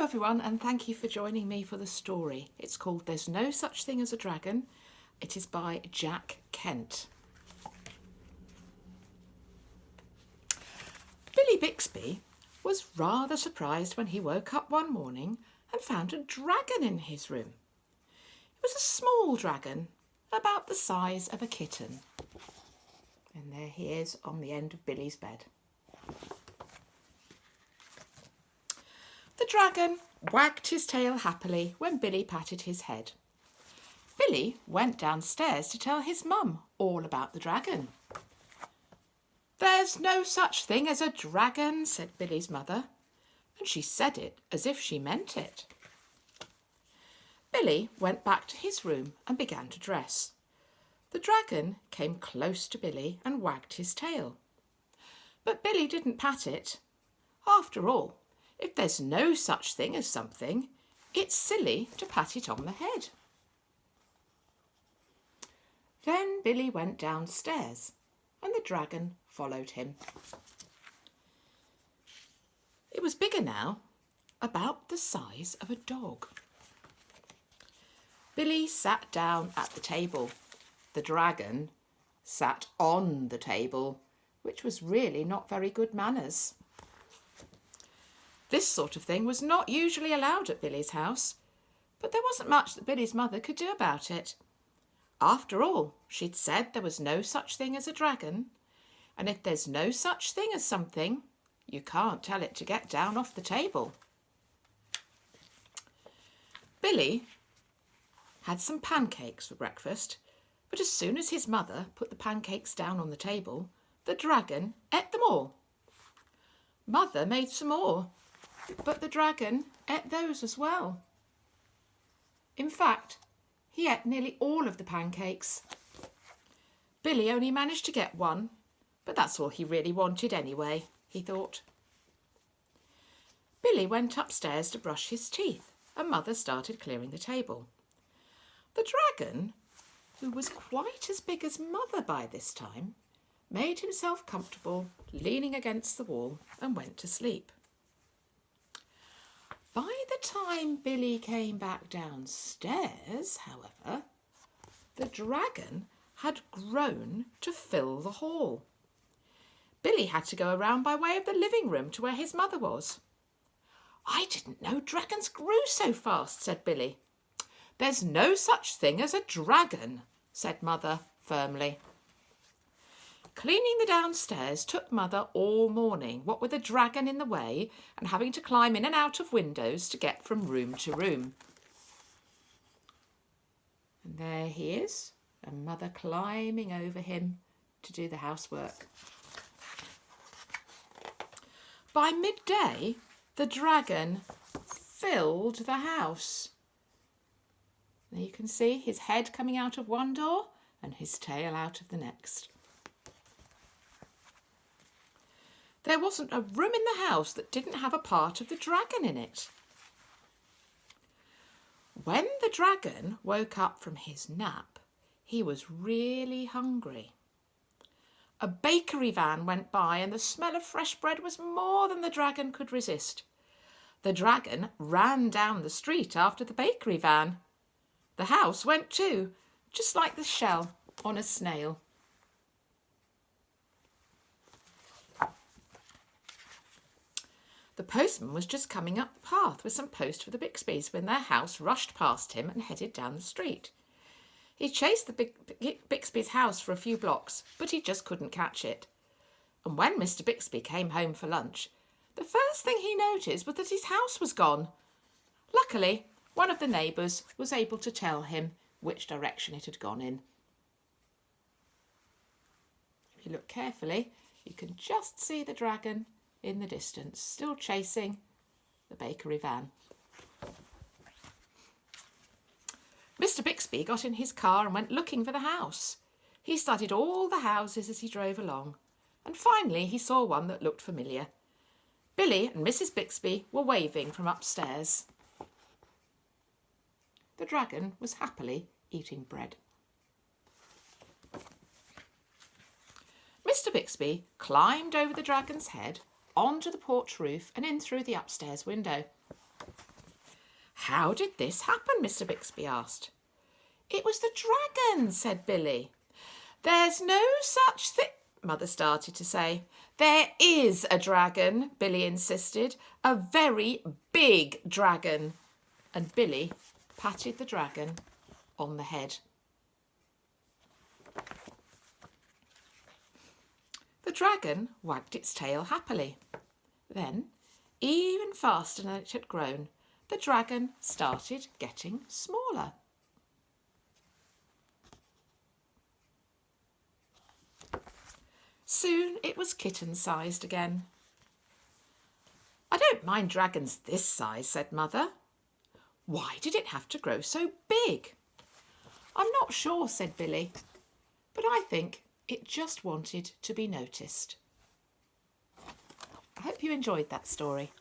everyone, and thank you for joining me for the story. It's called There's No Such Thing as a Dragon. It is by Jack Kent. Billy Bixby was rather surprised when he woke up one morning and found a dragon in his room. It was a small dragon, about the size of a kitten. And there he is on the end of Billy's bed. The dragon wagged his tail happily when Billy patted his head. Billy went downstairs to tell his mum all about the dragon. "There's no such thing as a dragon," said Billy's mother, and she said it as if she meant it. Billy went back to his room and began to dress. The dragon came close to Billy and wagged his tail. But Billy didn't pat it. After all, if there's no such thing as something, it's silly to pat it on the head. Then Billy went downstairs and the dragon followed him. It was bigger now, about the size of a dog. Billy sat down at the table. The dragon sat on the table, which was really not very good manners. This sort of thing was not usually allowed at Billy's house, but there wasn't much that Billy's mother could do about it. After all, she'd said there was no such thing as a dragon, and if there's no such thing as something, you can't tell it to get down off the table. Billy had some pancakes for breakfast, but as soon as his mother put the pancakes down on the table, the dragon ate them all. Mother made some more, but the dragon ate those as well. In fact, he ate nearly all of the pancakes. Billy only managed to get one, but that's all he really wanted anyway, he thought. Billy went upstairs to brush his teeth, and Mother started clearing the table. The dragon, who was quite as big as Mother by this time, made himself comfortable, leaning against the wall, and went to sleep. By the time Billy came back downstairs, however, the dragon had grown to fill the hall. Billy had to go around by way of the living room to where his mother was. "I didn't know dragons grew so fast," said Billy. "There's no such thing as a dragon," said Mother firmly. Cleaning the downstairs took Mother all morning, what with a dragon in the way and having to climb in and out of windows to get from room to room. And there he is, and Mother climbing over him to do the housework. By midday, the dragon filled the house. There you can see his head coming out of one door and his tail out of the next. There wasn't a room in the house that didn't have a part of the dragon in it. When the dragon woke up from his nap, he was really hungry. A bakery van went by and the smell of fresh bread was more than the dragon could resist. The dragon ran down the street after the bakery van. The house went too, just like the shell on a snail. The postman was just coming up the path with some post for the Bixbys when their house rushed past him and headed down the street. He chased the Bixby's house for a few blocks, but he just couldn't catch it. And when Mr. Bixby came home for lunch, the first thing he noticed was that his house was gone. Luckily, one of the neighbours was able to tell him which direction it had gone in. If you look carefully, you can just see the dragon in the distance, still chasing the bakery van. Mr. Bixby got in his car and went looking for the house. He studied all the houses as he drove along, and finally he saw one that looked familiar. Billy and Mrs. Bixby were waving from upstairs. The dragon was happily eating bread. Mr. Bixby climbed over the dragon's head, onto the porch roof and in through the upstairs window. How did this happen? Mr. Bixby asked. It was the dragon, said Billy. There's no such thing, Mother started to say. There is a dragon, Billy insisted. A very big dragon. And Billy patted the dragon on the head. The dragon wagged its tail happily. Then, even faster than it had grown, the dragon started getting smaller. Soon it was kitten-sized again. I don't mind dragons this size, said Mother. Why did it have to grow so big? I'm not sure, said Billy, but I think it just wanted to be noticed. I hope you enjoyed that story.